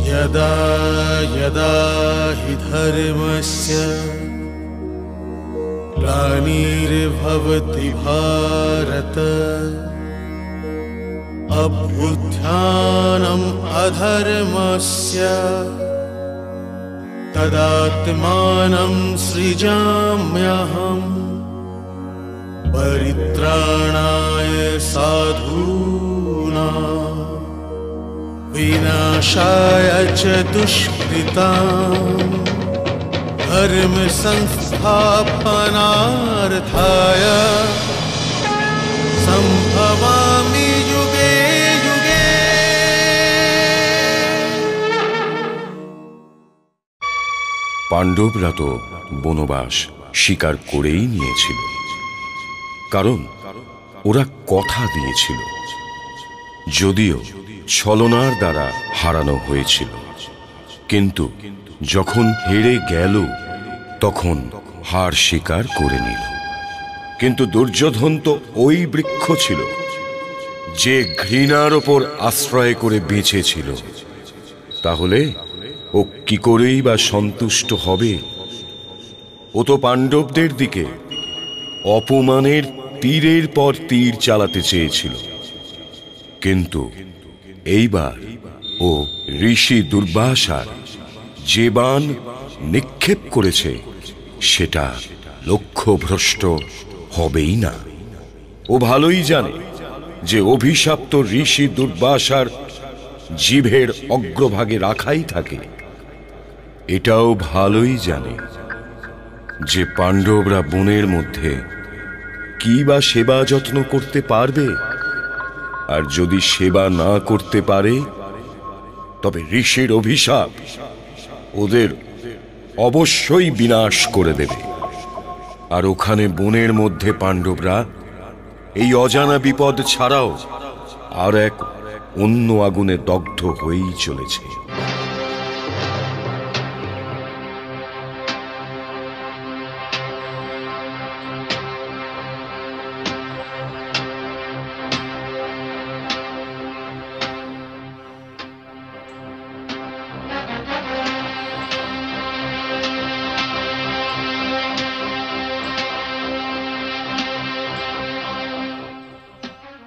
यदा यदा हि धर्मस्य ग्लानिर्भवति भारत अभ्युत्थानम् अधर्मस्य तदात्मानं सृजाम्यहम् परित्राणाय साधूनां विनाशाय च दुष्कृतां धर्म संस्थापनार्थाय संभवामि युगे युगे। পাণ্ডবরা তো বনবাস স্বীকার করেই নিয়েছিল, কারণ ওরা কথা দিয়েছিল, যদিও ছলনার দ্বারা হারানো হয়েছিল। কিন্তু যখন হেরে গেল তখন হার স্বীকার করে নিল। কিন্তু দুর্যোধন তো ওই বৃক্ষ ছিল যে ঘৃণার ওপর আশ্রয় করে বেঁচেছিল। তাহলে ও কি করেই বা সন্তুষ্ট হবে? ও তো পাণ্ডবদের দিকে অপমানের তীরের পর তীর চালাতে চেয়েছিল, কিন্তু এইবার ও ঋষি দুর্বাসার যে বাণ নিক্ষেপ করেছে সেটা লক্ষ্যভ্রষ্ট হবেই না। ও ভালোই জানে যে অভিশপ্ত ঋষি দুর্বাসার জিভের অগ্রভাগে রাখাই থাকে। এটাও ভালোই জানে যে পাণ্ডবরা বনের মধ্যে কি বা সেবা যত্ন করতে পারবে, আর যদি সেবা না করতে পারে তবে ঋষির অভিশাপ ওদের অবশ্যই বিনাশ করে দেবে। আর ওখানে বনের মধ্যে পাণ্ডবরা এই অজানা বিপদ ছাড়াও আর এক অন্য আগুনে দগ্ধ হয়েই চলেছে।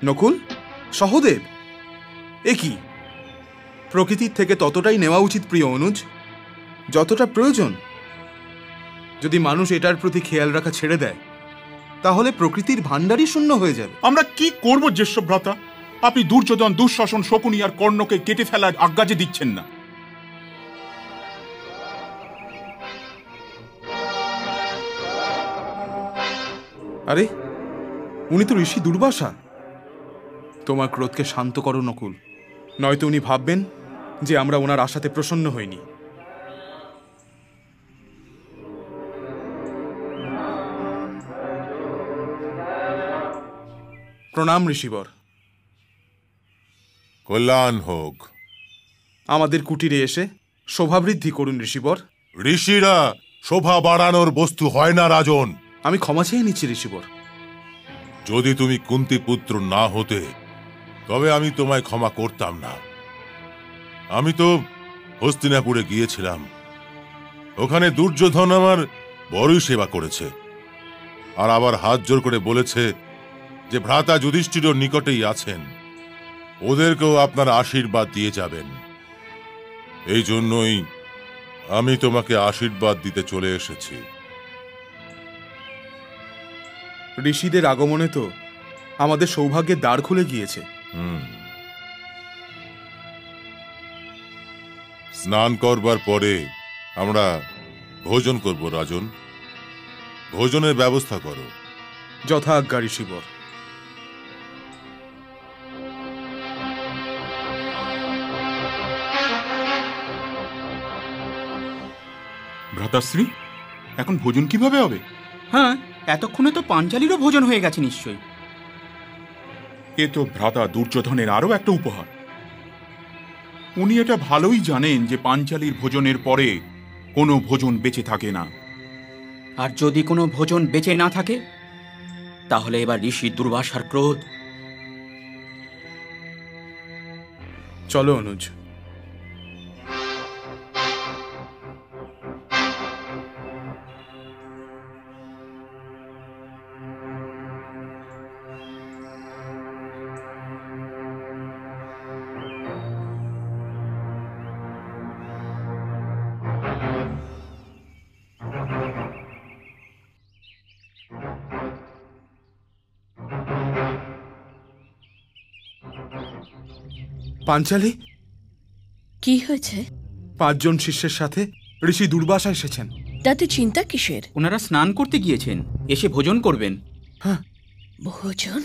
নকুল, সহদেব, এ কি? প্রকৃতির থেকে ততটাই নেওয়া উচিত প্রিয় অনুজ, যতটা প্রয়োজন। যদি মানুষ এটার প্রতি খেয়াল রাখা ছেড়ে দেয় তাহলে প্রকৃতির ভাণ্ডারই শূন্য হয়ে যাবে। আমরা কি করব জ্যেষ্ঠ ভ্রাতা? আপনি দুর্যোধন, দুঃশাসন, শকুনি আর কর্ণকে কেটে ফেলার আজ্ঞা যে দিচ্ছেন না। আরে, উনি তো ঋষি দুর্বাসা। তোমার ক্রোধকে শান্ত করো নকুল, নয়তো উনি ভাববেন যে আমরা ওনার আশাতে প্রসন্ন হইনি। প্রণাম ঋষিবর। কল্যাণ হোক। আমাদের কুটিরে এসে শোভাবৃদ্ধি করুন ঋষিবর। ঋষিরা শোভা বাড়ানোর বস্তু হয় না রাজন। আমি ক্ষমা চেয়ে নিচ্ছি ঋষিবর। যদি তুমি কুন্তি পুত্র না হতে তবে আমি তোমায় ক্ষমা করতাম না। আমি তো হস্তিনাপুরে গিয়েছিলাম, ওখানে দুর্যোধন আমার বড়ই সেবা করেছে, আর আবার হাত জোর করে বলেছে যে ভ্রাতা যুধিষ্ঠিরের নিকটেই আছেন, ওদেরকেও আপনার আশীর্বাদ দিয়ে যাবেন। এই জন্যই আমি তোমাকে আশীর্বাদ দিতে চলে এসেছি। ঋষিদের আগমনে তো আমাদের সৌভাগ্যের দ্বার খুলে গিয়েছে। স্নান করবার পরে আমরা ভোজন করব রাজন। ভোজনের ব্যবস্থা করো। যথা আজ্ঞা ঋষিবর। ভ্রাতাশ্রী, এখন ভোজন কিভাবে হবে? হ্যাঁ, এতক্ষণে তো পাঞ্চালীরও ভোজন হয়ে গেছে নিশ্চয়ই। এ তো ভ্রাতা দুর্যোধনের আরও একটা উপহার। উনি এটা ভালোই জানেন যে পাঞ্চালীর ভোজনের পরে কোনো ভোজন বেঁচে থাকে না। আর যদি কোনো ভোজন বেঁচে না থাকে, তাহলে এবার ঋষি দুর্বাসার ক্রোধ। চলো অনুজ। পাঞ্চালী, কি হয়েছে? 5 জন শিষ্যের সাথে ঋষি দুর্বাসা এসেছেন। তাতে চিন্তা কিসের? ওনারা স্নান করতে গিয়েছেন, এসে ভোজন করবেন। হ্যাঁ, ভোজন?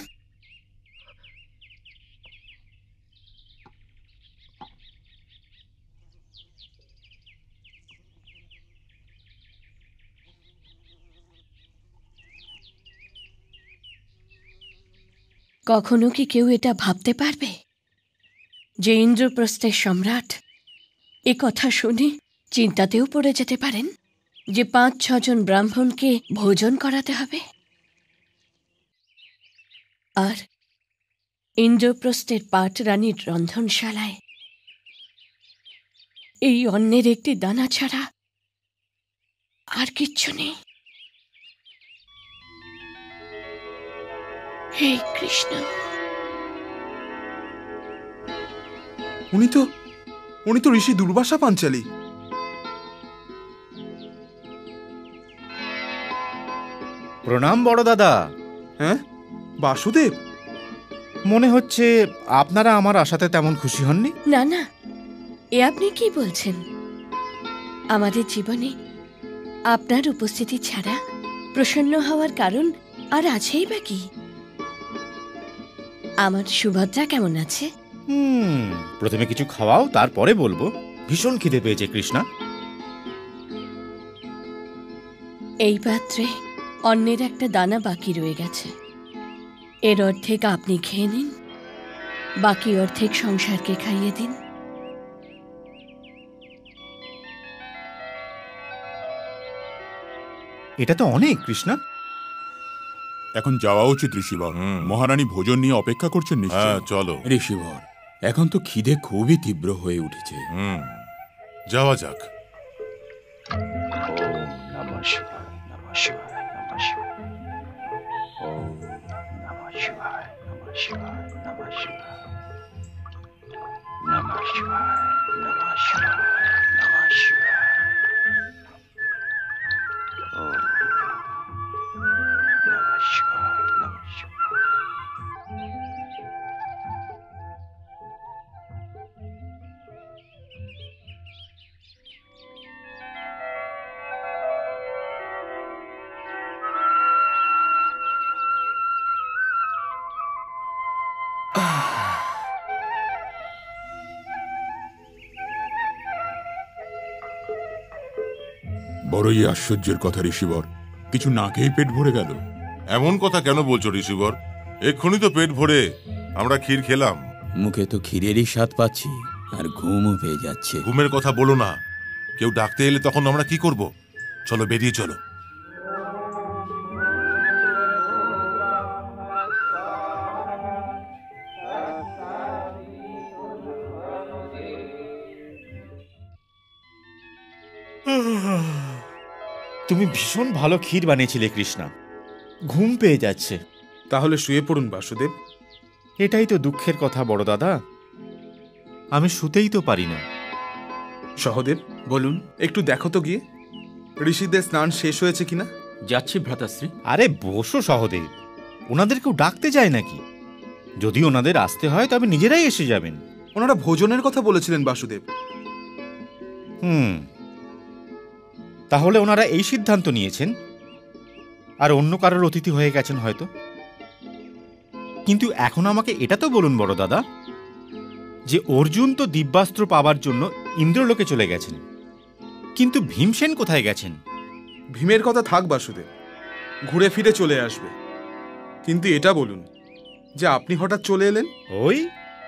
কখনো কি কেউ এটা ভাবতে পারবে যে ইন্দ্রপ্রস্থের সম্রাট এ কথা শুনে চিন্তাতেও পড়ে যেতে পারেন যে 5-6 জন ব্রাহ্মণকে ভোজন করাতে হবে? আর ইন্দ্রপ্রস্থের পাট রানীর রন্ধনশালায় এই অন্নের একটি দানা ছাড়া আর কিচ্ছু নেই। হে কৃষ্ণ! উনি তো ঋষি দুর্বাসা পাঞ্চালী। প্রণাম বড় দাদা। হ্যাঁ, বাসুদেব। মনে হচ্ছে আপনারা আমার আশাতে তেমন খুশি হননি। না না, এ আপনি কি বলছেন? আমাদের জীবনে আপনার উপস্থিতি ছাড়া প্রসন্ন হওয়ার কারণ আর আছেই বা কি? আমার সুভদ্রা কেমন আছে? প্রথমে কিছু খাওয়াও, তারপরে বলবো। ভীষণ খিদে পেয়েছে কৃষ্ণা। এই পাত্রে অন্নের একটা দানা বাকি রয়ে গেছে। এর অর্ধেক আপনি খেয়ে নিন, বাকি অর্ধেক সংসারকে খাইয়ে দিন। এটা তো অনেক কৃষ্ণা। এখন যাওয়া উচিত ঋষিবর। মহারানী ভোজন নিয়ে অপেক্ষা করছেন হ্যাঁ, নিশ্চয়। চলো। ঋষিবর, এখন তো খিদে খুবই তীব্র হয়ে উঠেছে। যাওয়া যাক। বড়ই আশ্চর্যের কথা ঋষিবর, কিছু না খেয়েই পেট ভরে গেল। এমন কথা কেন বলছো ঋষিবর? এক্ষুনি তো পেট ভরে আমরা ক্ষীর খেলাম। মুখে তো ক্ষীরেরই স্বাদ পাচ্ছি, আর ঘুমও পেয়ে যাচ্ছে। ঘুমের কথা বলো না। কেউ ডাকতে এলে তখন আমরা কি করব? চলো, বেরিয়ে চলো। তুমি ভীষণ ভালো ক্ষীর বানিয়েছিলে কৃষ্ণা। ঘুম পেয়ে যাচ্ছে। তাহলে শুয়ে পড়ুন বাসুদেব। এটাই তো দুঃখের কথা বড় দাদা, আমি শুতেই তো পারি না। সহদেব, বলুন। একটু দেখো তো গিয়ে ঋষিদের স্নান শেষ হয়েছে কিনা। যাচ্ছি ভ্রাতাশ্রী। আরে বসো সহদেব, ওনাদের কেউ ডাকতে যায় নাকি? যদি ওনাদের আসতে হয় তবে নিজেরাই এসে যাবেন। ওনারা ভোজনের কথা বলেছিলেন বাসুদেব। তাহলে ওনারা এই সিদ্ধান্ত নিয়েছেন আর অন্য কারোর অতিথি হয়ে গেছেন হয়তো। কিন্তু এখন আমাকে এটা তো বলুন বড় দাদা, যে অর্জুন তো দিব্যাস্ত্র পাবার জন্য ইন্দ্রলোকে চলে গেছেন, কিন্তু ভীমসেন কোথায় গেছেন? ভীমের কথা থাক বাসুদেব, ঘুরে ফিরে চলে আসবে। কিন্তু এটা বলুন যে আপনি হঠাৎ চলে এলেন। ওই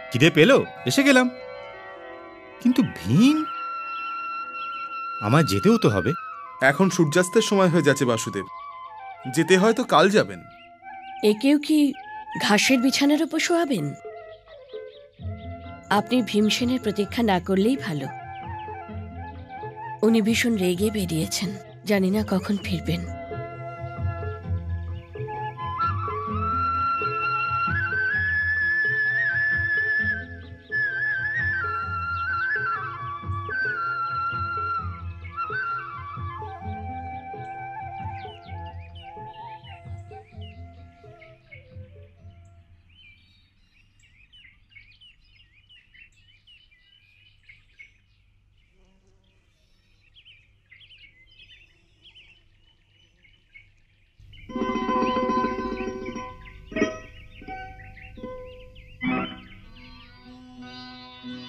খিদে পেল, এসে গেলাম। কিন্তু ভীম, আমার যেতেও তো হবে। এখন সূর্যাস্তের সময় হয়ে যাচ্ছে বাসুদেব, যেতে হয়তো কাল যাবেন। একেও কি ঘাসের বিছানার উপর শোয়াবেন? আপনি ভীমসেনের প্রতীক্ষা না করলেই ভালো। উনি ভীষণ রেগে বেরিয়েছেন, জানি না কখন ফিরবেন।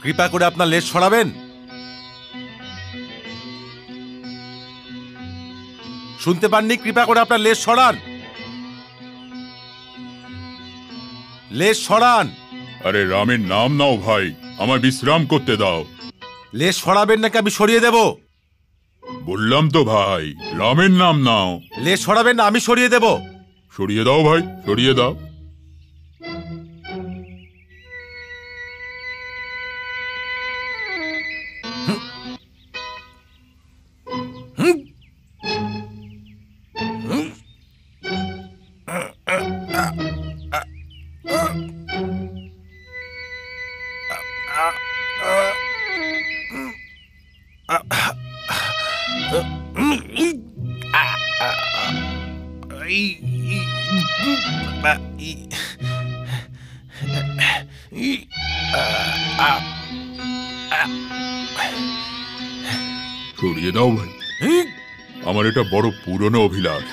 কৃপা করে আপনার লেজ সরাবেন। শুনতে পাননি? কৃপা করে আপনার লেজ সরান, লেজ সরান। আরে রামের নাম নাও ভাই, আমার বিশ্রাম করতে দাও। লেজ সরাবেন নাকি আমি সরিয়ে দেব? বললাম তো ভাই, রামের নাম নাও। লেজ সরাবেন না আমি সরিয়ে দেব? সরিয়ে দাও ভাই, সরিয়ে দাও। সরিয়ে দাও ভাই, আমার এটা বড় পুরনো অভিলাষ।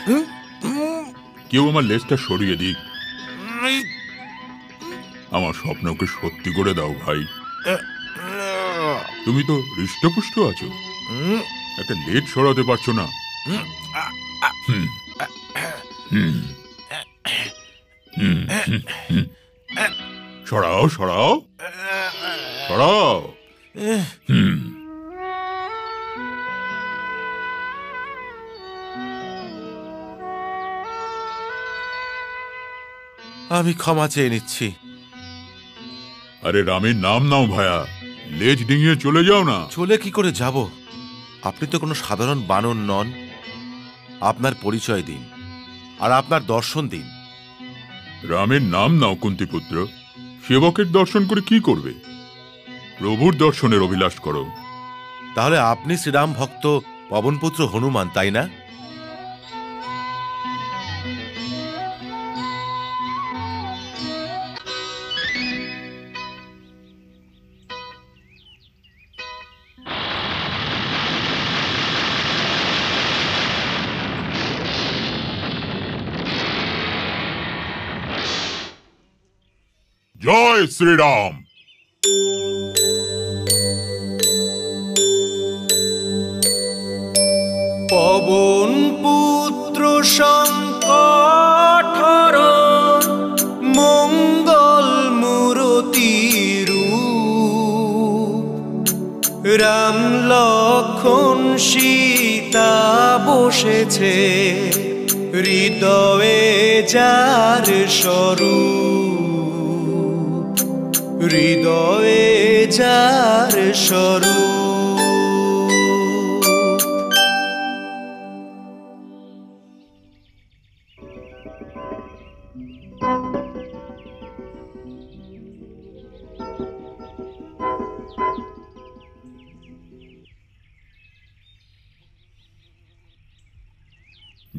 কেউ আমার লেজটা সরিয়ে দিক, আমার স্বপ্নকে সত্যি করে দাও ভাই। তুমি তো হৃষ্টপুষ্ট আছো, একটা লেজ সরাতে পারছো না। সরাও সরাও সরাও। আমি ক্ষমা চেয়ে নিচ্ছি। আরে রামের নাম নাও ভায়া, লেজ ডিঙিয়ে চলে যাও না। চলে কি করে যাব? আপনি তো কোনো সাধারণ বানর নন। আপনার পরিচয় দিন আর আপনার দর্শন দিন। রামের নাম নাও কুন্তিপুত্র, সেবকের দর্শন করে কি করবে? প্রভুর দর্শনের অভিলাষ করো। তাহলে আপনি শ্রীরাম ভক্ত পবনপুত্র হনুমান, তাই না? জয় শ্রীরাম। পবন পুত্র সংকটহর মঙ্গল মূরতি রূপ, রাম লক্ষণ সীতা বসেছে হৃদয়ে যার স্বরূপ, হৃদয়ে যার স্বরূপ।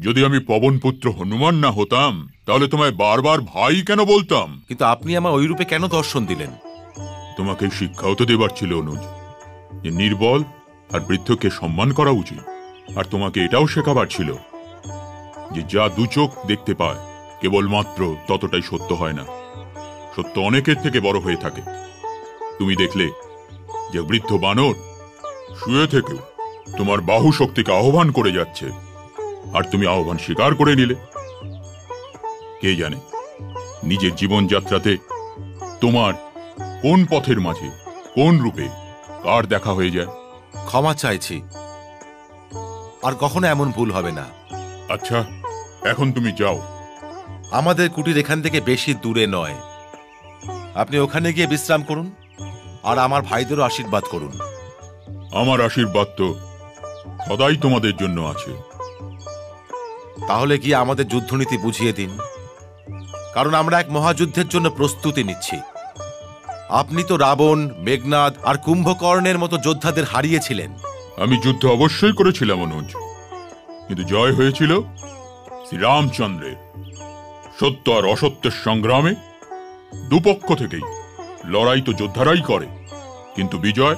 যদি আমি পবনপুত্র হনুমান না হতাম তাহলে তোমায় বারবার ভাই কেন বলতাম? কিন্তু আপনি আমার ওই রূপে কেন দর্শন দিলেন? তোমাকে শিক্ষাও তো দেবার ছিল অনুজ, যে নির্বল আর বৃদ্ধকে সম্মান করা উচিত। আর তোমাকে এটাও শেখাবার ছিল যে যা দু চোখ দেখতে পায় কেবলমাত্র ততটাই সত্য হয় না, সত্য অনেকের থেকে বড় হয়ে থাকে। তুমি দেখলে যে বৃদ্ধ বানর শুয়ে থেকেও তোমার বাহু শক্তিকে আহ্বান করে যাচ্ছে, আর তুমি আহ্বান স্বীকার করে নিলে। কে জানে নিজের জীবনযাত্রাতে তোমার কোন পথের মাঝে, কোন রূপে কার দেখা হয়ে যায়। ক্ষমা চাইছি, আর কখনো এমন ভুল হবে না। আচ্ছা, এখন তুমি যাও। আমাদের কুটির এখান থেকে বেশি দূরে নয়। আপনি ওখানে গিয়ে বিশ্রাম করুন, আর আমার ভাইদেরও আশীর্বাদ করুন। আমার আশীর্বাদ তো সদাই তোমাদের জন্য আছে। তাহলে গিয়ে আমাদের যুদ্ধনীতি বুঝিয়ে দিন, কারণ আমরা এক মহাযুদ্ধের জন্য প্রস্তুতি নিচ্ছি। আপনি তো রাবণ, মেঘনাদ আর কুম্ভকর্ণের মতো যোদ্ধাদের হারিয়েছিলেন। আমি যুদ্ধ অবশ্যই করেছিলাম অনুজ, কিন্তু জয় হয়েছিল শ্রীরামচন্দ্রের। সত্য আর অসত্যের সংগ্রামে দুপক্ষ থেকেই লড়াই তো যোদ্ধারাই করে, কিন্তু বিজয়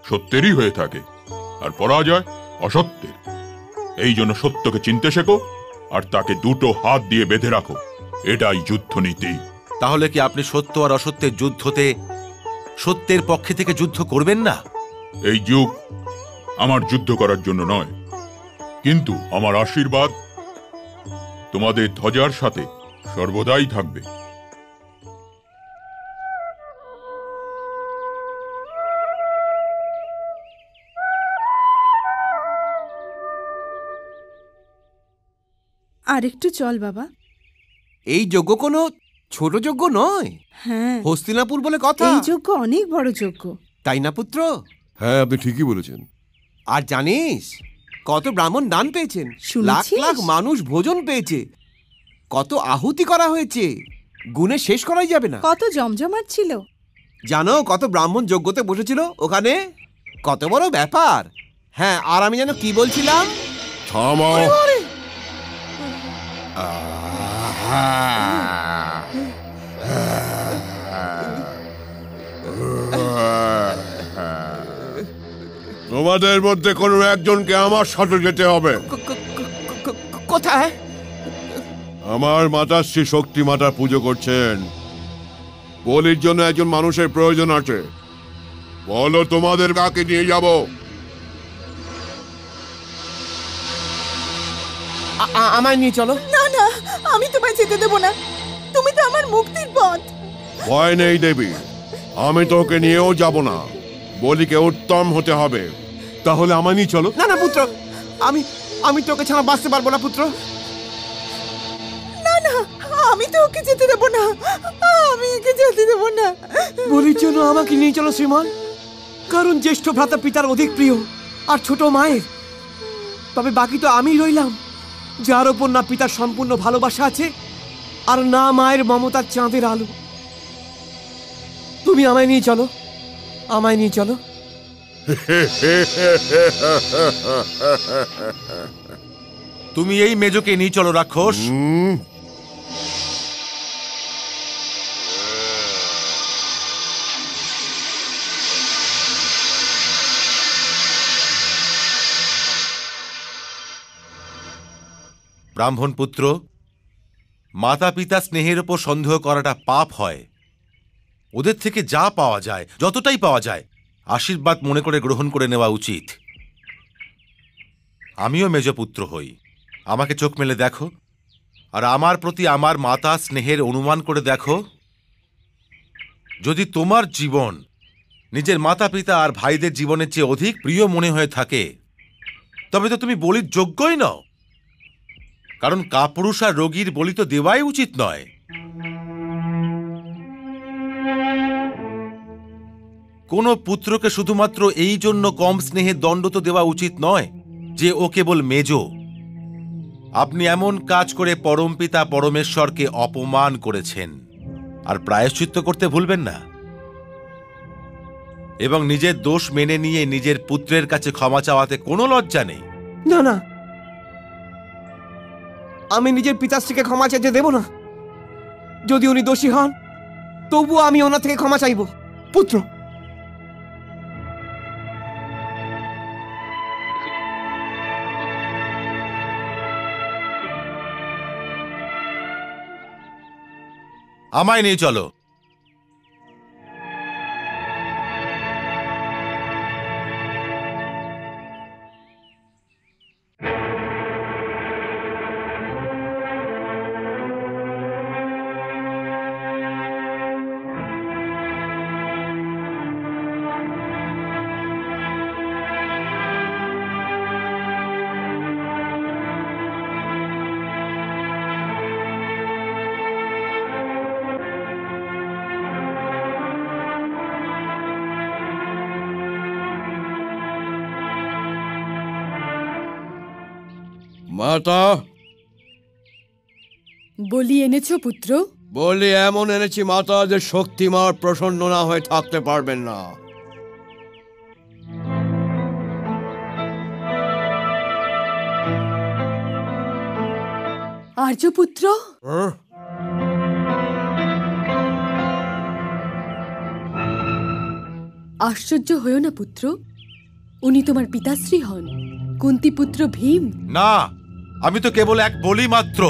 সত্যেরই হয়ে থাকে, আর পরাজয় অসত্যের। এই জন্য সত্যকে চিনতে শেখো, আর তাকে দুটো হাত দিয়ে বেঁধে রাখো। এটাই যুদ্ধনীতি। তাহলে কি আপনি সত্য আর অসত্যের যুদ্ধতে সত্যের পক্ষে থেকে যুদ্ধ করবেন না? এই যুগ আমার যুদ্ধ করার জন্য নয়, কিন্তু আমার আশীর্বাদ তোমাদের ধ্বজার সাথে সর্বদাই থাকবে। আর একটু চল বাবা। এই যজ্ঞ কোনো ছোট যজ্ঞ নয়। হ্যাঁ, হস্তিনাপুর বলে কথা। এই যজ্ঞ অনেক বড় যজ্ঞ, তাই না পুত্র? হ্যাঁ, আপনি ঠিকই বলেছেন। আর জানিস কত ব্রাহ্মণ দান পেয়েছেন, লাখ লাখ মানুষ ভোজন পেয়েছে, কত আহুতি করা হয়েছে, গুণে শেষ করাই যাবে না। কত জমজমাট ছিল জানো, কত ব্রাহ্মণ যজ্ঞতে বসেছিল ওখানে, কত বড় ব্যাপার। হ্যাঁ, আর আমি যেন কি বলছিলাম, থামাও। তোমাদের মধ্যে কোনো একজনকে আমার সাথে যেতে হবে। কোথায়? আমার মাতাশ্রী শক্তি মাতার পুজো করছেন। বলির জন্য একজন মানুষের প্রয়োজন আছে। বলো তোমাদের কাকে নিয়ে যাব? আমায় নিয়ে চলো। না না, আমি তোমায় যেতে দেব না, তুমি তো আমার মুক্তির পথ। ভয় নেই দেবী, আমি তোকে নিয়েও যাব না। বলিকে উত্তম হতে হবে। তাহলে আমায় নিয়ে চলো। না না পুত্র, আমি তোকে ছাড়া বাঁচতে পারবো না পুত্র। না না, আমি তো ওকে যেতে দেব না, আমি ওকে যেতে দেব না। বলির জন্য আমাকে নিয়ে চলো শ্রীমান, কারণ জ্যেষ্ঠ ভ্রাতা পিতার অধিক প্রিয়, আর ছোট মায়ের। তবে বাকি তো আমিই রইলাম, যার ওপর না পিতার সম্পূর্ণ ভালোবাসা আছে, আর না মায়ের মমতার চাঁদের আলো। তুমি আমায় নিয়ে চলো, আমায় নিয়ে চলো। তুমি এই মেজোকে নিয়ে চলো রাক্ষস। ব্রাহ্মণ পুত্র, মাতা পিতা স্নেহের ওপর সন্দেহ করাটা পাপ হয়। ওদের থেকে যা পাওয়া যায়, যতটাই পাওয়া যায়, আশীর্বাদ মনে করে গ্রহণ করে নেওয়া উচিত। আমিও মেজপুত্র হই, আমাকে চোখ মেলে দেখো, আর আমার প্রতি আমার মাতা স্নেহের অনুমান করে দেখো। যদি তোমার জীবন নিজের মাতা পিতা আর ভাইদের জীবনের চেয়ে অধিক প্রিয় মনে হয়ে থাকে, তবে তো তুমি বলির যোগ্যই নও। কারণ কাপুরুষ আর রোগীর বলি তো দেওয়াই উচিত নয়। কোন পুত্রকে শুধুমাত্র এই জন্য কম স্নেহের দণ্ড তো দেওয়া উচিত নয় যে ও কেবল মেজ। আপনি এমন কাজ করে পরমপিতা পরমেশ্বরকে অপমান করেছেন, আর প্রায়শ্চিত্ত করতে ভুলবেন না। এবং নিজের দোষ মেনে নিয়ে নিজের পুত্রের কাছে ক্ষমা চাওয়াতে কোনো লজ্জা নেই। না না, আমি নিজের পিতাশ্রীকে ক্ষমা চাইতে দেব না। যদি উনি দোষী হন, তবুও আমি ওনার থেকে ক্ষমা চাইব। পুত্র, আমায় নিয়ে চলো। মাতা, বলি এনেছো পুত্র? বলি এমন এনেছি মাতা যে শক্তিমার প্রসন্ন না হয়ে থাকতে পারবেন না। আর্যপুত্র, আশ্চর্য হয়েও না পুত্র, উনি তোমার পিতাশ্রী হন, কুন্তিপুত্র ভীম। না, আমি তো কেবল এক বলি মাত্র।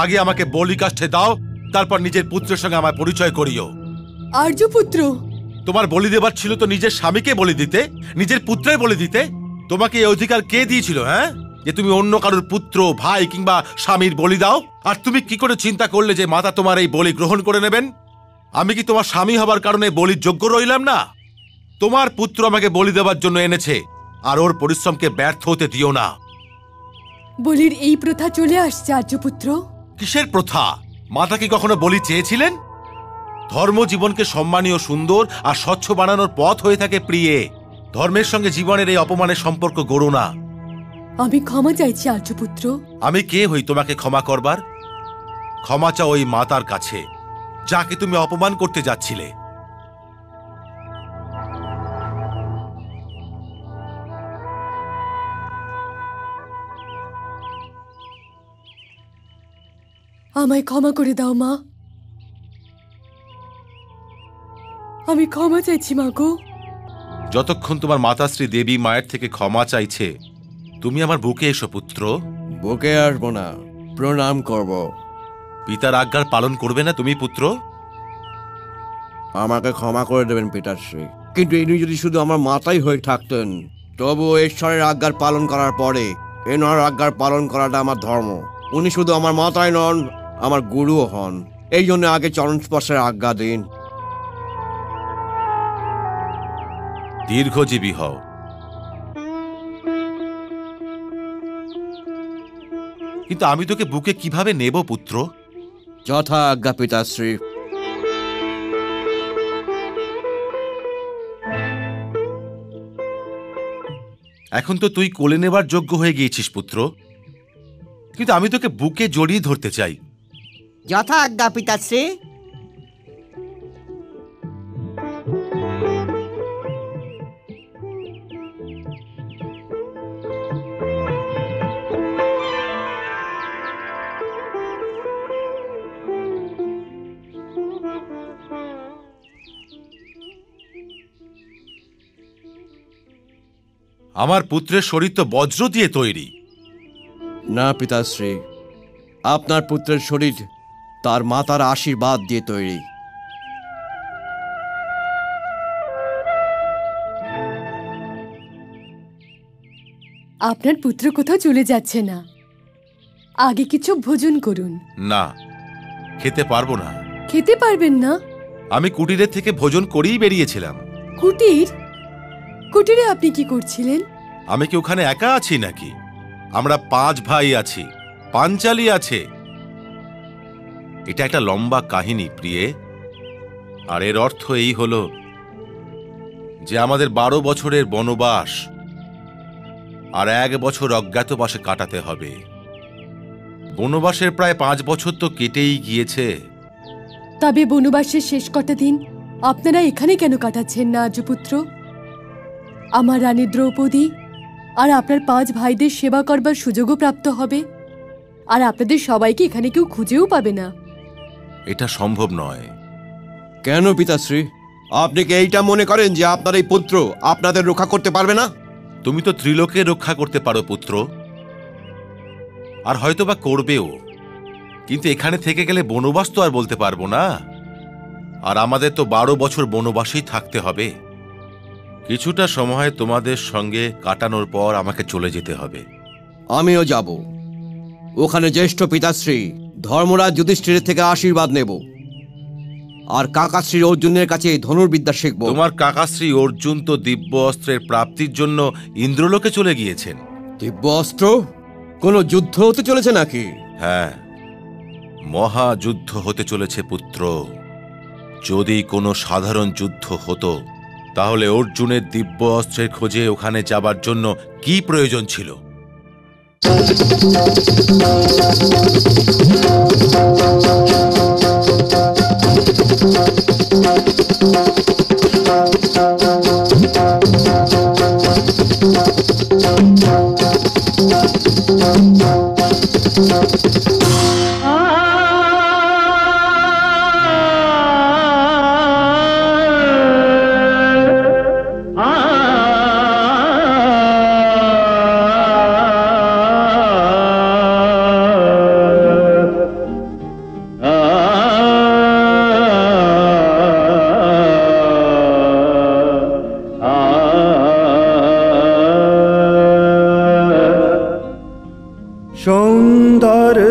আগে আমাকে বলি কাষ্ঠে দাও, তারপর নিজের পুত্রের সঙ্গে আমার পরিচয় করিও। আর্যপুত্র, তোমার বলি দেবার ছিল তো নিজের স্বামীকে বলি দিতে, নিজের পুত্রের বলি দিতে। তোমাকে এই অধিকার কে দিয়েছিল, হ্যাঁ, যে তুমি অন্য কারোর পুত্র, ভাই কিংবা স্বামীর বলি দাও? আর তুমি কি করে চিন্তা করলে যে মাতা তোমার এই বলি গ্রহণ করে নেবেন? আমি কি তোমার স্বামী হবার কারণে বলির যোগ্য রইলাম না? তোমার পুত্র আমাকে বলি দেবার জন্য এনেছে, আর ওর পরিশ্রমকে ব্যর্থ হতে দিও না। বলির এই প্রথা চলে আসছে আর্যপুত্র। কিসের প্রথা? মাতা কি কখনো বলি চেয়েছিলেন? ধর্ম জীবনকে সম্মানীয়, সুন্দর আর স্বচ্ছ বানানোর পথ হয়ে থাকে প্রিয়ে। ধর্মের সঙ্গে জীবনের এই অপমানের সম্পর্ক গড়ো না। আমি ক্ষমা চাইছি আর্যপুত্র। আমি কে হই তোমাকে ক্ষমা করবার? ক্ষমা চাও ওই মাতার কাছে যাকে তুমি অপমান করতে যাচ্ছিলে। আমায় ক্ষমা করে দাও মা, আমি ক্ষমা চাইছি মা গো। যতক্ষণ তোমার মাতাশ্রী দেবী মায়ের থেকে ক্ষমা চাইছে, তুমি আমার বুকে এসো পুত্র। বুকে আসবো না, প্রণাম করব। পিতার আজ্ঞার পালন করবে না তুমি পুত্র? আমাকে ক্ষমা করে দেবেন পিতাশ্রী, কিন্তু ইনি যদি শুধু আমার মাতাই হয়ে থাকতেন, তবু ঈশ্বরের আজ্ঞার পালন করার পরে এনার আজ্ঞার পালন করাটা আমার ধর্ম। উনি শুধু আমার মাতাই নন, আমার গুরুও হন। এই জন্য আগে চরণ স্পর্শের আজ্ঞা দিন। দীর্ঘজীবী হও। কিন্তু আমি তোকে বুকে কিভাবে নেব পুত্র? যথা আজ্ঞা পিতাশ্রী। এখন তো তুই কোলে নেবার যোগ্য হয়ে গিয়েছিস পুত্র, কিন্তু আমি তোকে বুকে জড়িয়ে ধরতে চাই। যথা আজ্ঞা পিতাশ্রী। আমার পুত্রের শরীর তো বজ্র দিয়ে তৈরি। না পিতাশ্রী, আপনার পুত্রের শরীর তার মাতার আশীর্বাদ দিয়ে তৈরি। আপনার পুত্র কোথাও চলে যাচ্ছে না, আগে কিছু ভোজন করুন। না, খেতে পারবো না। খেতে পারবেন না? আমি কুটিরের থেকে ভোজন করেই বেরিয়েছিলাম। কুটির? কুটিরে আপনি কি করছিলেন? আমি কি ওখানে একা আছি নাকি? আমরা 5 ভাই আছি, পাঞ্চালি আছে। এটা একটা লম্বা কাহিনী প্রিয়ে, আর এর অর্থ এই হলো যে আমাদের 12 বছরের বনবাস আর 1 বছর অজ্ঞাতবাসে কাটাতে হবে। বনবাসের প্রায় 5 বছর তো কেটেই গিয়েছে। তবে বনবাসের শেষ কটা দিন আপনারা এখানে কেন কাটাচ্ছেন না আর্যপুত্র? আমার রানী দ্রৌপদী আর আপনার 5 ভাইদের সেবা করবার সুযোগও প্রাপ্ত হবে, আর আপনাদের সবাইকে এখানে কেউ খুঁজেও পাবে না। এটা সম্ভব নয়। কেন পিতাশ্রী? আপনি কি এইটা মনে করেন যে আপনার এই পুত্র আপনাদের রক্ষা করতে পারবে না? তুমি তো ত্রিলোকে রক্ষা করতে পারো পুত্র, আর হয়তোবা করবেও, কিন্তু এখানে থেকে গেলে বনবাস তো আর বলতে পারবো না। আর আমাদের তো 12 বছর বনবাসেই থাকতে হবে। কিছুটা সময় তোমাদের সঙ্গে কাটানোর পর আমাকে চলে যেতে হবে। আমিও যাব। ওখানে জ্যেষ্ঠ পিতাশ্রী ধর্মরাজ যুধিষ্ঠিরের থেকে আশীর্বাদ নেব, আর কাকাশ্রী অর্জুনের কাছে ধনুর্বিদ্যা শিখব। তোমার কাকাশ্রী অর্জুন তো দিব্য অস্ত্রের প্রাপ্তির জন্য ইন্দ্রলোকে চলে গিয়েছেন। দিব্য অস্ত্র? কোনো যুদ্ধ হতে চলেছে নাকি? হ্যাঁ, মহাযুদ্ধ হতে চলেছে পুত্র। যদি কোনো সাধারণ যুদ্ধ হতো তাহলে অর্জুনের দিব্য অস্ত্রের খোঁজে ওখানে যাবার জন্য কি প্রয়োজন ছিল?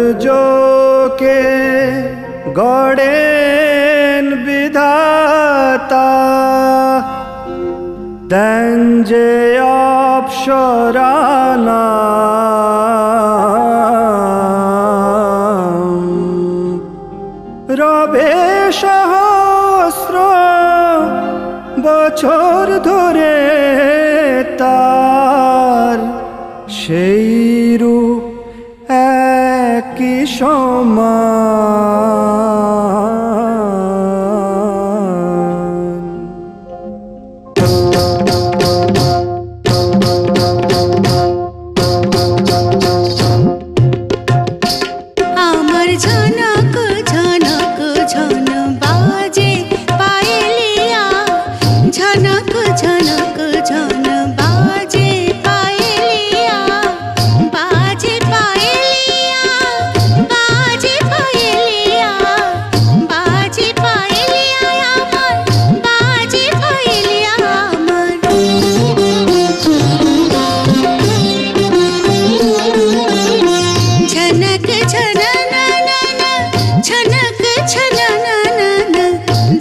সৌন্দর্যকে গড়েন বিধাতা দেন যে অপ্সরানা রবে সহস্র বছর ধরে তার সেই রূপ একই সমান আমার ঝনক ঝনক ঝন বাজে পায়েলিয়া ঝনক ঝনক ঝন বাজে পায়েলিয়া বাজে পায়েলিয়া বাজে পায়েলিয়া বাজে পায়েলিয়া আমার বাজে পায়েলিয়া আমার ঝনক ঝননা ঝনক ঝননা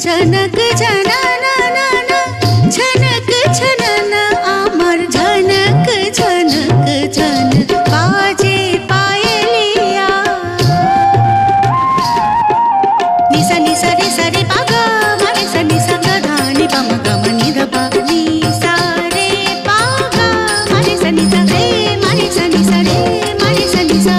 ঝনক ঝননা ঝনক ঝননা আমার ঝনক ঝনক ঝন বাজে পায়েলিয়া নিসা নিসা রে সা রে পা গা মা রে সা নিসা গা ধা নি পা মা গা মা নি ধা পা নিসা রে পা গা মা রে সা নিসা রে মা রে সা নিসা রে মা রে সা নিসা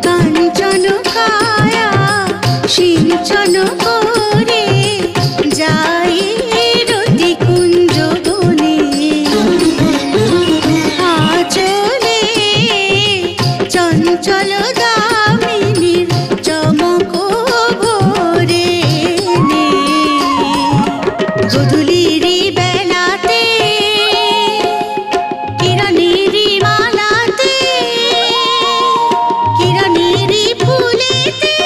কাঞ্চন কায়া সিঞ্চন করে যাই রতি কুঞ্জ বনে আচলে চঞ্চল দামিনীর চমক ভোরে নে গধূলিরি বেলাতে কিরণেরি মালাতে কিরণেরি ফুলেতে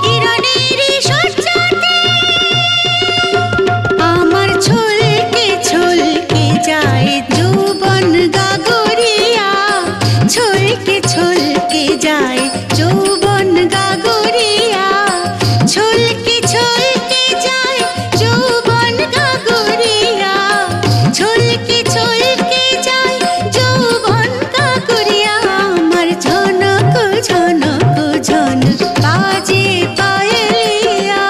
কিরণেরি সজ্জাতে আমার ছলকে ছলকে যায় যৌবন গাগরিয়া ছলকে ছলকে যায় যৌবন গাগরিয়া ছলকে ছলকে যায় যৌবন গাগরিয়া ছলকে ছলকে যায় যৌবন গাগরিয়া আমার ঝনক ঝনক ঝন বাজে পায়েলিয়া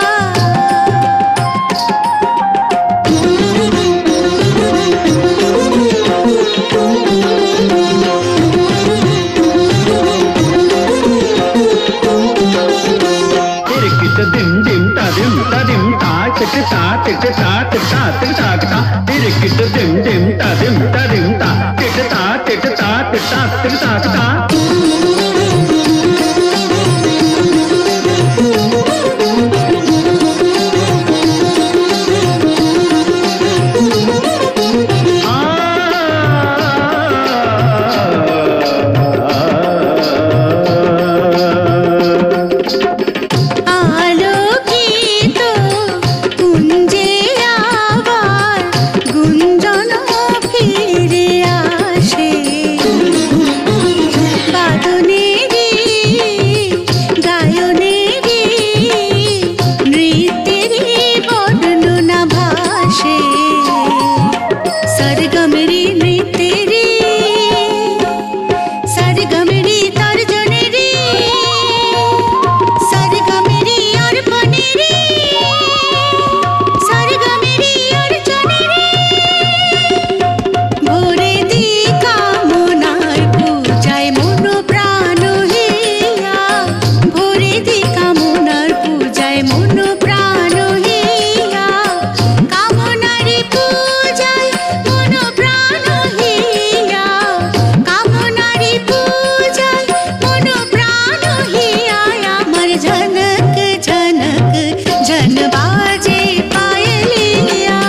আলোকিত কুঞ্জে আবার গুঞ্জন सरगमरी नृत्य रे सरगमरी तर्जनी रे सरगमरी अर्पणे रे सरगमरी अर्चने रे भोरे दी कामनार पूजाय मन प्राण हिया भोरे दी कामनार पूजाय मन प्राण हिया कामनारी पूजाय मन प्राण हिया कामनारी पूजाय मन प्राण हिया আমার ঝনক ঝনক ঝন বাজে পায়লিয়া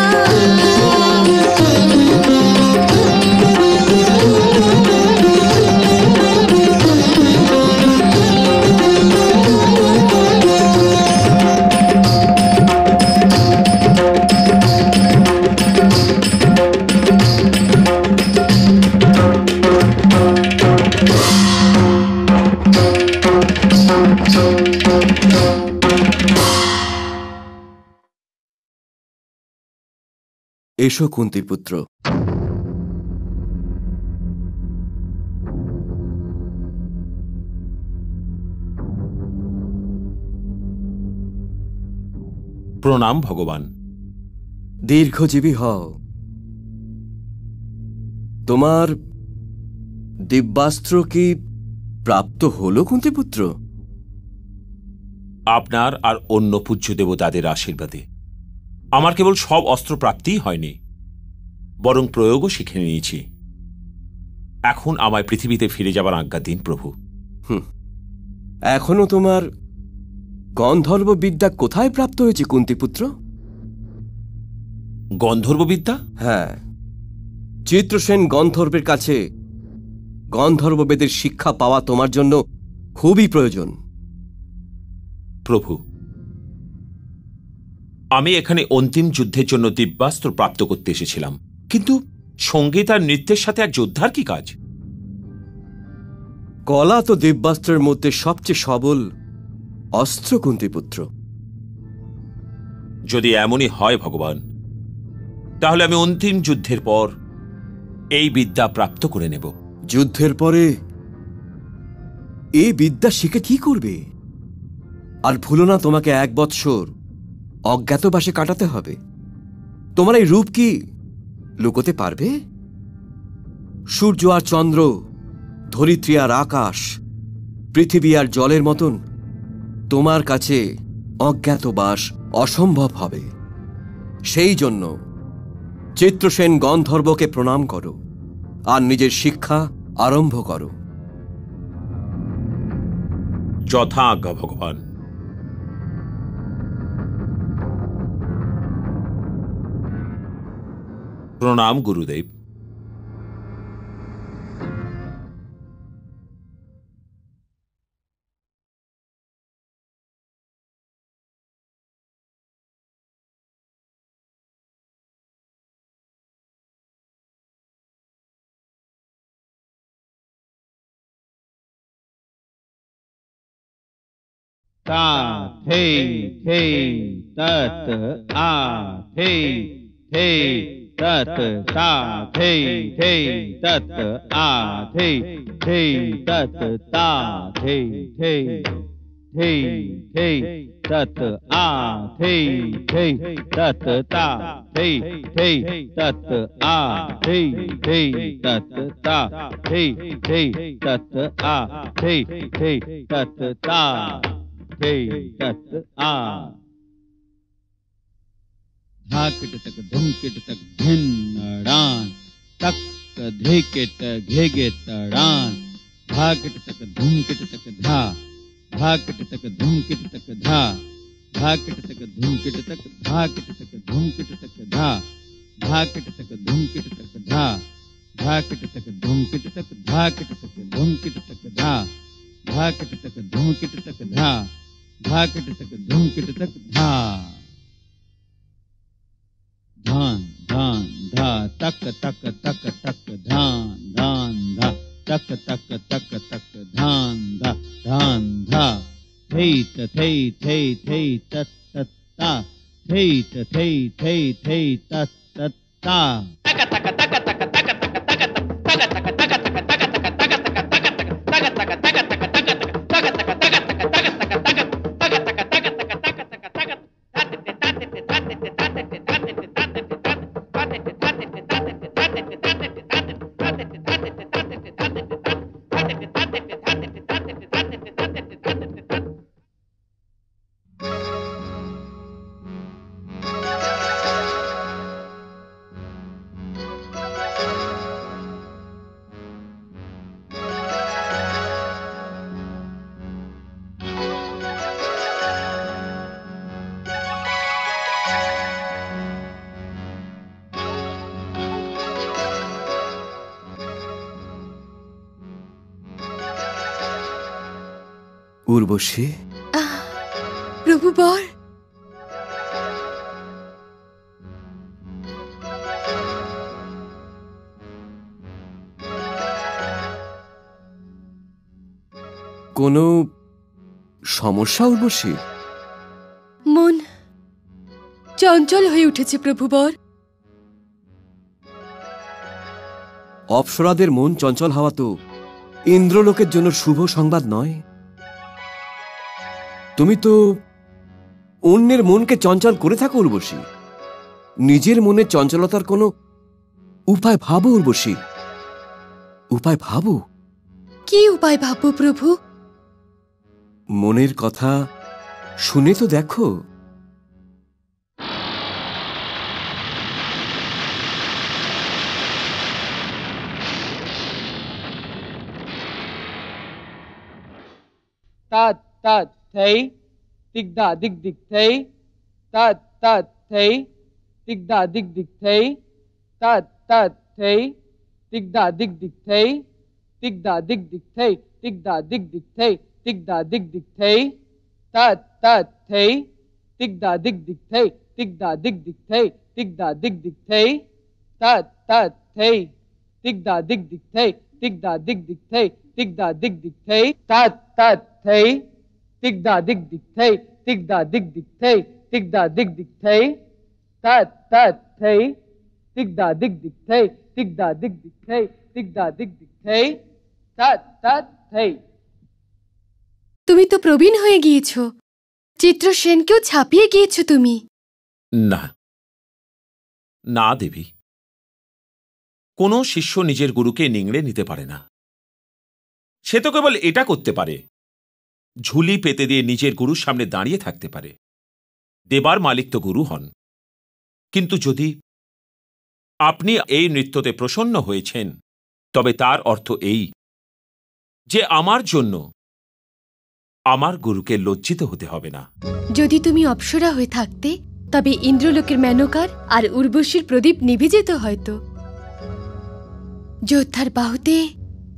এসো কুন্তির পুত্র। প্রণাম ভগবান। দীর্ঘজীবী হও। তোমার দিব্যাস্ত্র কি প্রাপ্ত হলো কুন্তিপুত্র? আপনার আর অন্য পূজ্য দেবতাদের আশীর্বাদে আমার কেবল সব অস্ত্র প্রাপ্তিই হয়নি, বরং প্রয়োগও শিখে নিয়েছি। এখন আমায় পৃথিবীতে ফিরে যাবার আজ্ঞা দিন প্রভু। এখনো তোমার গন্ধর্ব বিদ্যা কোথায় প্রাপ্ত হয়েছে কুন্তিপুত্র? গন্ধর্ব বিদ্যা? হ্যাঁ, চিত্রসেন গন্ধর্বের কাছে গন্ধর্ব বেদের শিক্ষা পাওয়া তোমার জন্য খুবই প্রয়োজন। প্রভু, আমি এখানে অন্তিম যুদ্ধের জন্য দিব্যাস্ত্র প্রাপ্ত করতে এসেছিলাম, কিন্তু সঙ্গীত আর নৃত্যের সাথে এক যোদ্ধার কি কাজ? কলা তো দিব্যাস্ত্রের মধ্যে সবচেয়ে সবল অস্ত্র কুন্তিপুত্র। যদি এমনই হয় ভগবান, তাহলে আমি অন্তিম যুদ্ধের পর এই বিদ্যা প্রাপ্ত করে নেব। যুদ্ধের পরে এই বিদ্যা শিখে কি করবে? আর ভুলো না, তোমাকে 1 বৎসর অজ্ঞাতবাসে কাটাতে হবে। তোমার এই রূপ কি লুকোতে পারবে? সূর্য আর চন্দ্র, ধরিত্রী আর আকাশ, পৃথিবী আর জলের মতন তোমার কাছে অজ্ঞাতবাস অসম্ভব হবে। সেই জন্য চিত্রসেন গন্ধর্বকে প্রণাম করো আর নিজের শিক্ষা আরম্ভ করো। যথা আজ্ঞা ভগবান। প্রণাম গুরুদেব। ता थे तत आ थे तत ता थे तत आ थे तत ता थे तत आ थे तत ता थे तत आ थे तत ता थे तत आ थे तत ता तत आ धाकट तक धुमकिट तक धिन्नडान तक धिकिट घेगिट डान धाकट तक धुमकिट तक धा धाकट तक धुमकिट तक धा धाकट तक धुमकिट तक धाकट तक धुमकिट तक धा धाकट तक धुमकिट तक धा धाकट तक धुमकिट तक धाकट तक धुमकिट तक धा धाकट तक धुमकिट तक धा धाकट तक धुमकिट तक धा धान धान धा तक तक तक तक धान धान धा तक तक तक तक धान धा धान धा थे तत तत ता थे तत तत ता উর্বশী, প্রভু বর, কোনো সমস্যা উর্বশী? মন চঞ্চল হয়ে উঠেছে প্রভু বর। অপ্সরাদের মন চঞ্চল হওয়া তো ইন্দ্রলোকের জন্য শুভ সংবাদ নয়। তুমি তো অন্যের মনকে চঞ্চল করে থাকো উর্বশী। নিজের মনে চঞ্চলতার কোনো উপায় ভাবো উর্বশী, উপায় ভাবো। কি উপায় ভাববো প্রভু? মনের কথা শুনে তো দেখো। tat tat thei tigda dig dig thei tat tat thei tigda dig dig thei tat tat thei tigda dig dig thei tigda dig dig thei tigda dig dig thei tigda dig dig thei tat tat thei tigda dig dig thei tigda dig dig thei tigda dig dig thei tat tat thei tigda dig dig thei tigda dig dig thei tigda dig dig thei tat tat thei tigda dig dig thei tigda dig dig thei tigda dig dig thei tat tat thei tigda dig dig thei tigda dig dig thei tigda dig dig thei tat tat thei। তুমি তো প্রবীণ হয়ে গিয়েছো, চিত্রসেনকেও ছাপিয়ে গিয়েছো তুমি। না না দেবী, কোনো শিষ্য নিজের গুরুকে নিংড়ে নিতে পারে না। সে তো কেবল এটা করতে পারে, ঝুলি পেতে দিয়ে নিজের গুরুর সামনে দাঁড়িয়ে থাকতে পারে। দেবার মালিক তো গুরু হন। কিন্তু যদি আপনি এই নৃত্যতে প্রসন্ন হয়েছেন, তবে তার অর্থ এই যে আমার জন্য আমার গুরুকে লজ্জিত হতে হবে না। যদি তুমি অপ্সরা হয়ে থাকতে, তবে ইন্দ্রলোকের মেনকার আর উর্বশীর প্রদীপ নিভে যেত হয়তো। যোদ্ধার বাহুতে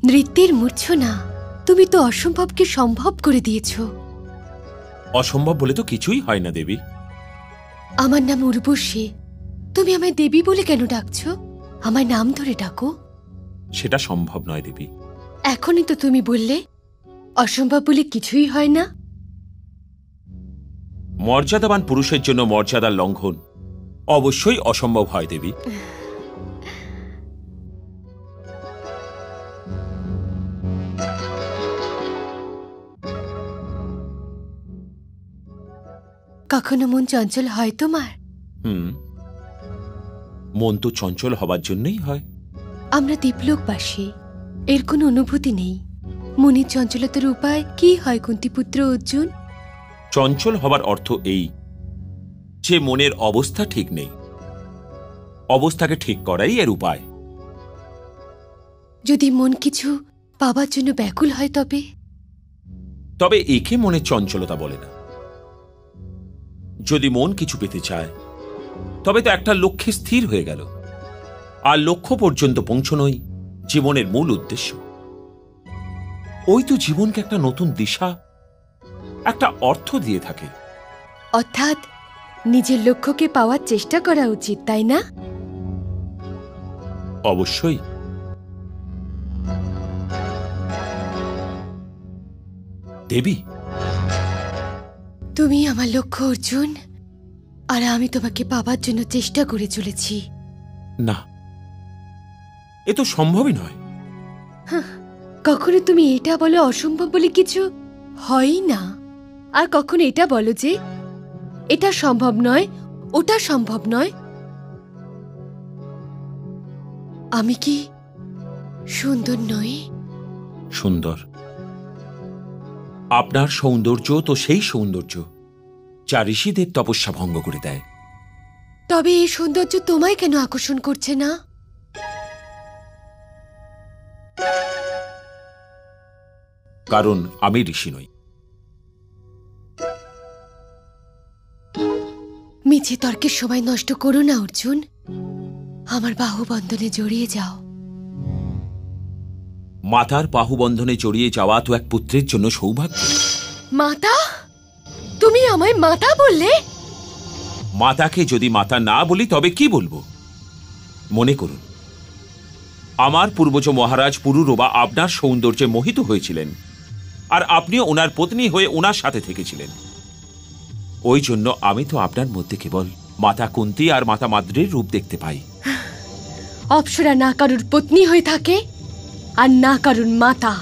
নৃত্যের মূর্ছনা, তুমি তো অসম্ভবকে সম্ভব করে দিয়েছ। অসম্ভব বলে তো কিছুই হয় না দেবী। আমার নাম উর্বশী, তুমি আমায় দেবী বলে কেন ডাকছো? আমার নাম ধরে ডাকো। সেটা সম্ভব নয় দেবী। এখনই তো তুমি বললে অসম্ভব বলে কিছুই হয় না। মর্যাদাবান পুরুষের জন্য মর্যাদার লঙ্ঘন অবশ্যই অসম্ভব হয় দেবী। কখনো মন চঞ্চল হয় তোমার? মন তো চঞ্চল হবার জন্যই হয়। আমরা দীপলোকবাসী, এর কোনো অনুভূতি নেই। মনের চঞ্চলতার উপায় কি হয় কুন্তিপুত্র অর্জুন? চঞ্চল হবার অর্থ এই যে মনের অবস্থা ঠিক নেই। অবস্থাকে ঠিক করাই এর উপায়। যদি মন কিছু পাবার জন্য ব্যাকুল হয় তবে একে মনের চঞ্চলতা বলে না। যদি মন কিছু পেতে চায়, তবে তো একটা লক্ষ্যে স্থির হয়ে গেল, আর লক্ষ্য পর্যন্ত পৌঁছনোই জীবনের মূল উদ্দেশ্য। ওই তো জীবনকে একটা নতুন দিশা, একটা অর্থ দিয়ে থাকে। অর্থাৎ নিজের লক্ষ্যকে পাওয়ার চেষ্টা করা উচিত, তাই না? অবশ্যই। দেবী, তুমি আমার লক্ষ্য অর্জুন, আর আমি তোমাকে পাবার জন্য চেষ্টা করে চলেছি। না, এ তো সম্ভবই নয়। কখনো তুমি এটা বলো অসম্ভব বলে কিছু হয় না, আর কখনো এটা বলো যে এটা সম্ভব নয়, ওটা সম্ভব নয়। আমি কি সুন্দর নই? সুন্দর। আপনার সৌন্দর্য তো সেই সৌন্দর্য যা ঋষিদের তপস্যা ভঙ্গ করে দেয়। তবে এই সৌন্দর্য তোমায় কেন আকর্ষণ করছে না? কারণ আমি ঋষি নই। মিছে তর্কের সময় নষ্ট করো না অর্জুন, আমার বাহুবন্ধনে জড়িয়ে যাও। মাতার বাহুবন্ধনে জড়িয়ে যাওয়া তো এক পুত্রের জন্য সৌভাগ্য। মাতা? তুমি আমায় মাতা বললে? মাতাকে যদি মাতা না বলি তবে কি বলবো? মনে করুন, আমার পূর্বজ মহারাজ পুরুরবা আপনার সৌন্দর্যে মোহিত হয়েছিলেন, আর আপনিও ওনার পত্নী হয়ে ওনার সাথে থেকেছিলেন। ওই জন্য আমি তো আপনার মধ্যে কেবল মাতা কুন্তী আর মাতা মাদ্রির রূপ দেখতে পাই। অপ্সরা না কারুর পত্নী হয়ে থাকে আর না কারুর মাতা।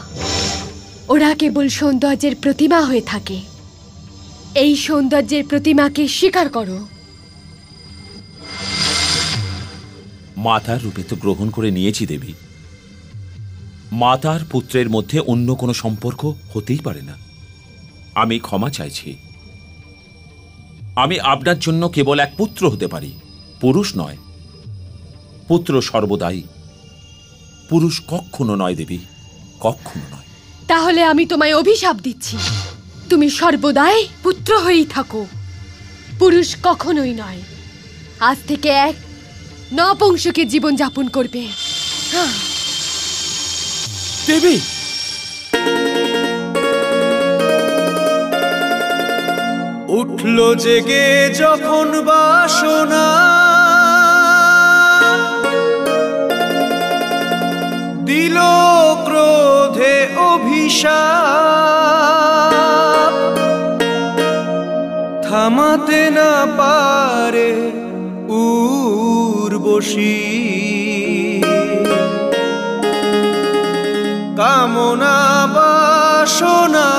ওরা কেবল সৌন্দর্যের প্রতিমা হয়ে থাকে। এই সৌন্দর্যের প্রতিমাকে স্বীকার করো। মাতার রূপে তো গ্রহণ করে নিয়েছি দেবী। মাতার পুত্রের মধ্যে অন্য কোনো সম্পর্ক হতেই পারে না। আমি ক্ষমা চাইছি। আমি আপনার জন্য কেবল এক পুত্র হতে পারি, পুরুষ নয়। পুত্র সর্বদাই, পুরুষ কখনো নয় দেবী, কখনো নয়। তাহলে আমি তোমায় অভিশাপ দিচ্ছি, তুমি সর্বদাই পুত্র হয়েই থাকো, পুরুষ কখনোই নয়। আজ থেকে এক নপুংসকের জীবন যাপন করবে। দেবী, উঠল জেগে যখন বাসনা, দিল ক্রোধে অভিশাপ, থামাতে না পারে উর্বশী, কামনা বাসনা